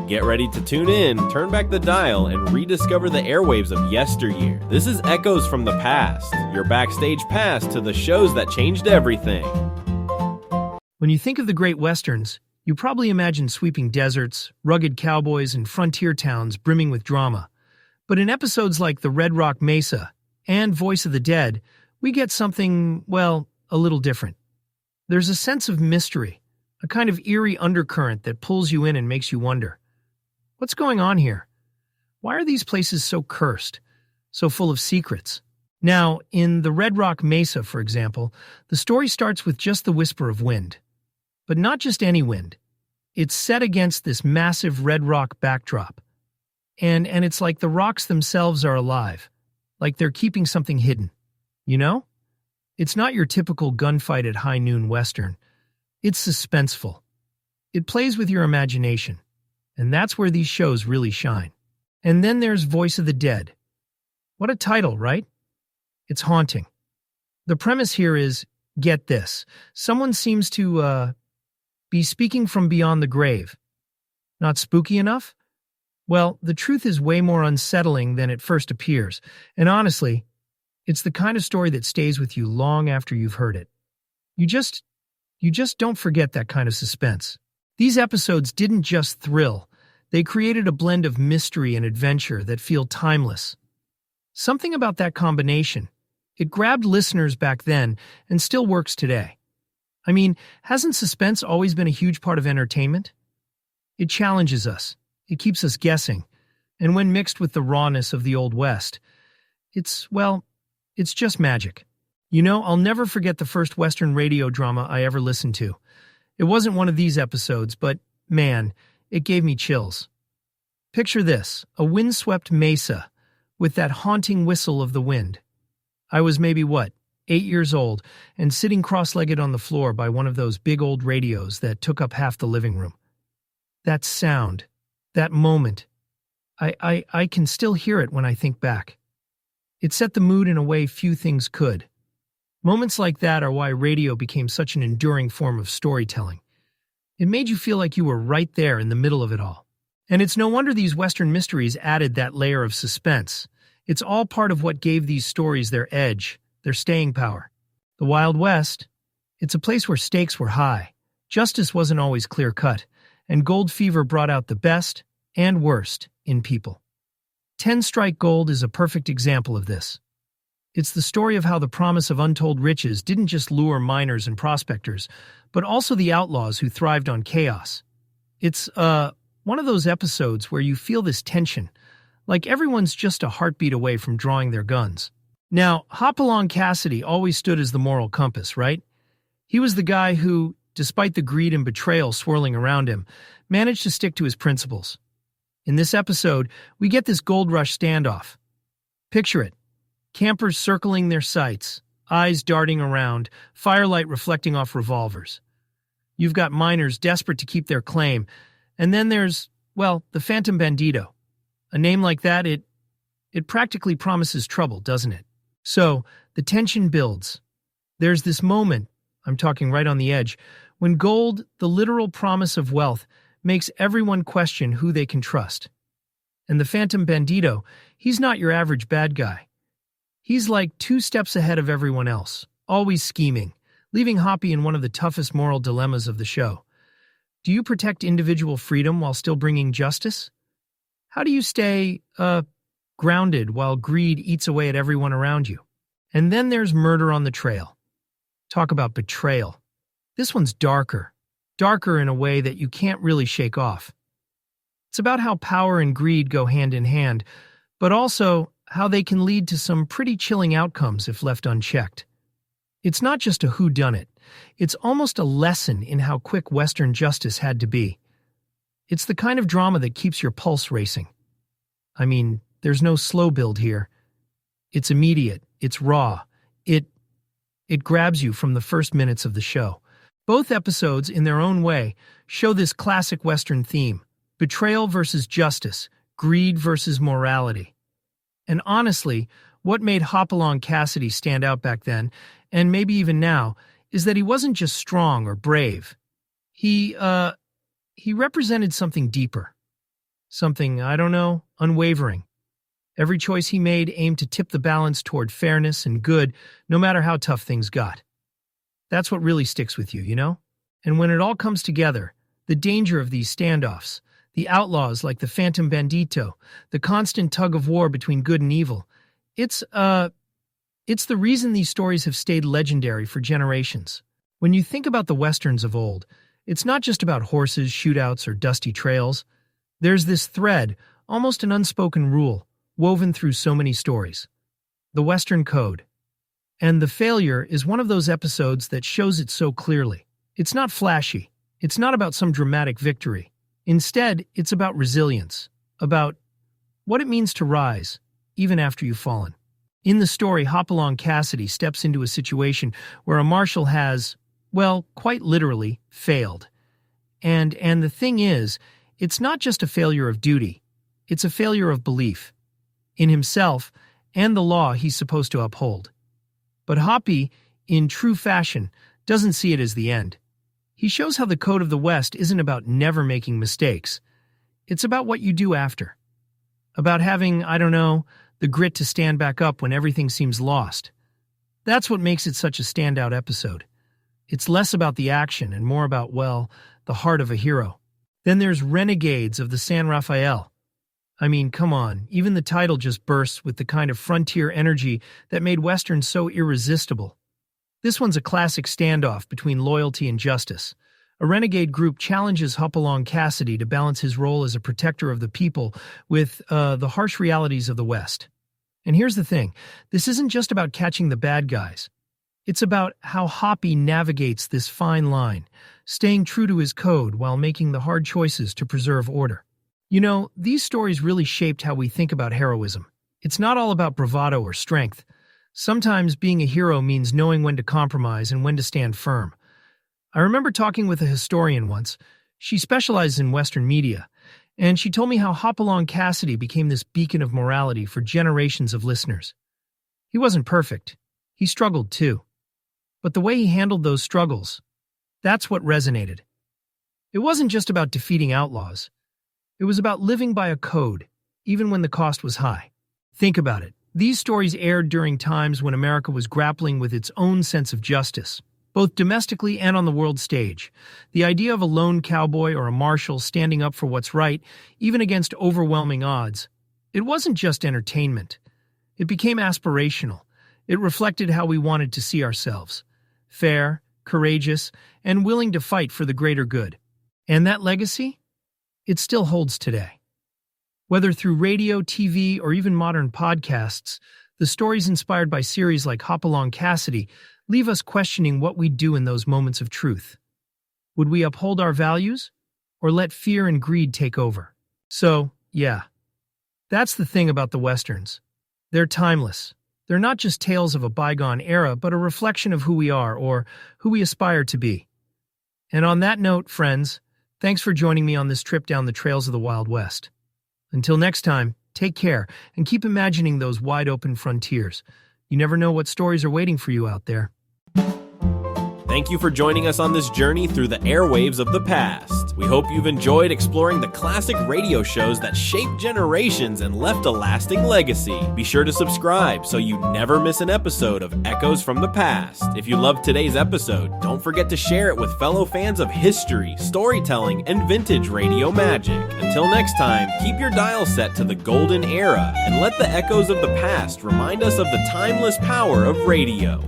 Get ready to tune in, turn back the dial, and rediscover the airwaves of yesteryear. This is Echoes from the Past, your backstage pass to the shows that changed everything. When you think of the great westerns, you probably imagine sweeping deserts, rugged cowboys, and frontier towns brimming with drama. But in episodes like The Red Rock Mesa and Voice of the Dead, we get something, well, a little different. There's a sense of mystery, a kind of eerie undercurrent that pulls you in and makes you wonder. What's going on here? Why are these places so cursed, so full of secrets? Now, in the Red Rock Mesa, for example, the story starts with just the whisper of wind. But not just any wind. It's set against this massive red rock backdrop. And it's like the rocks themselves are alive, like they're keeping something hidden. You know? It's not your typical gunfight at high noon western. It's suspenseful. It plays with your imagination. And that's where these shows really shine. And then there's Voice of the Dead. What a title, right? It's haunting. The premise here is, get this, someone seems to, be speaking from beyond the grave. Not spooky enough? Well, the truth is way more unsettling than it first appears. And honestly, it's the kind of story that stays with you long after you've heard it. You just don't forget that kind of suspense. These episodes didn't just thrill, they created a blend of mystery and adventure that feel timeless. Something about that combination, it grabbed listeners back then and still works today. I mean, hasn't suspense always been a huge part of entertainment? It challenges us, it keeps us guessing, and when mixed with the rawness of the Old West, it's just magic. You know, I'll never forget the first Western radio drama I ever listened to. It wasn't one of these episodes, but, man, it gave me chills. Picture this, a windswept mesa with that haunting whistle of the wind. I was maybe, 8 years old, and sitting cross-legged on the floor by one of those big old radios that took up half the living room. That sound, that moment, I can still hear it when I think back. It set the mood in a way few things could. Moments like that are why radio became such an enduring form of storytelling. It made you feel like you were right there in the middle of it all. And it's no wonder these Western mysteries added that layer of suspense. It's all part of what gave these stories their edge, their staying power. The Wild West, it's a place where stakes were high, justice wasn't always clear-cut, and gold fever brought out the best and worst in people. 10 Strike Gold is a perfect example of this. It's the story of how the promise of untold riches didn't just lure miners and prospectors, but also the outlaws who thrived on chaos. It's, one of those episodes where you feel this tension, like everyone's just a heartbeat away from drawing their guns. Now, Hopalong Cassidy always stood as the moral compass, right? He was the guy who, despite the greed and betrayal swirling around him, managed to stick to his principles. In this episode, we get this gold rush standoff. Picture it. Campers circling their sights, eyes darting around, firelight reflecting off revolvers. You've got miners desperate to keep their claim, and then there's, the Phantom Bandito. A name like that, it practically promises trouble, doesn't it? So, the tension builds. There's this moment, I'm talking right on the edge, when gold, the literal promise of wealth, makes everyone question who they can trust. And the Phantom Bandito, he's not your average bad guy. He's like 2 steps ahead of everyone else, always scheming, leaving Hoppy in one of the toughest moral dilemmas of the show. Do you protect individual freedom while still bringing justice? How do you stay, grounded while greed eats away at everyone around you? And then there's Murder on the Trail. Talk about betrayal. This one's darker in a way that you can't really shake off. It's about how power and greed go hand in hand, but also how they can lead to some pretty chilling outcomes if left unchecked. It's not just a whodunit, it's almost a lesson in how quick Western justice had to be. It's the kind of drama that keeps your pulse racing. I mean, there's no slow build here. It's immediate, it's raw, it grabs you from the first minutes of the show. Both episodes, in their own way, show this classic Western theme: betrayal versus justice, greed versus morality. And honestly, what made Hopalong Cassidy stand out back then, and maybe even now, is that he wasn't just strong or brave. He represented something deeper. Something, I don't know, unwavering. Every choice he made aimed to tip the balance toward fairness and good, no matter how tough things got. That's what really sticks with you, you know? And when it all comes together, the danger of these standoffs, the outlaws like the Phantom Bandito, the constant tug of war between good and evil, it's the reason these stories have stayed legendary for generations. When you think about the westerns of old, it's not just about horses, shootouts, or dusty trails. There's this thread, almost an unspoken rule, woven through so many stories. The Western Code. And The Failure is one of those episodes that shows it so clearly. It's not flashy. It's not about some dramatic victory. Instead, it's about resilience, about what it means to rise, even after you've fallen. In the story, Hopalong Cassidy steps into a situation where a marshal has, well, quite literally, failed. And the thing is, it's not just a failure of duty. It's a failure of belief in himself and the law he's supposed to uphold. But Hoppy, in true fashion, doesn't see it as the end. He shows how the Code of the West isn't about never making mistakes. It's about what you do after. About having, I don't know, the grit to stand back up when everything seems lost. That's what makes it such a standout episode. It's less about the action and more about, well, the heart of a hero. Then there's Renegades of the San Rafael. I mean, come on, even the title just bursts with the kind of frontier energy that made Westerns so irresistible. This one's a classic standoff between loyalty and justice. A renegade group challenges Hopalong Cassidy to balance his role as a protector of the people with the harsh realities of the West. And here's the thing, this isn't just about catching the bad guys. It's about how Hoppy navigates this fine line, staying true to his code while making the hard choices to preserve order. You know, these stories really shaped how we think about heroism. It's not all about bravado or strength. Sometimes being a hero means knowing when to compromise and when to stand firm. I remember talking with a historian once. She specializes in Western media, and she told me how Hopalong Cassidy became this beacon of morality for generations of listeners. He wasn't perfect. He struggled too. But the way he handled those struggles, that's what resonated. It wasn't just about defeating outlaws. It was about living by a code, even when the cost was high. Think about it. These stories aired during times when America was grappling with its own sense of justice, both domestically and on the world stage. The idea of a lone cowboy or a marshal standing up for what's right, even against overwhelming odds, it wasn't just entertainment. It became aspirational. It reflected how we wanted to see ourselves. Fair, courageous, and willing to fight for the greater good. And that legacy? It still holds today. Whether through radio, TV, or even modern podcasts, the stories inspired by series like Hopalong Cassidy leave us questioning what we'd do in those moments of truth. Would we uphold our values, or let fear and greed take over? So, yeah, that's the thing about the Westerns. They're timeless. They're not just tales of a bygone era, but a reflection of who we are, or who we aspire to be. And on that note, friends, thanks for joining me on this trip down the trails of the Wild West. Until next time, take care and keep imagining those wide-open frontiers. You never know what stories are waiting for you out there. Thank you for joining us on this journey through the airwaves of the past. We hope you've enjoyed exploring the classic radio shows that shaped generations and left a lasting legacy. Be sure to subscribe so you never miss an episode of Echoes from the Past. If you loved today's episode, don't forget to share it with fellow fans of history, storytelling, and vintage radio magic. Until next time, keep your dial set to the golden era and let the echoes of the past remind us of the timeless power of radio.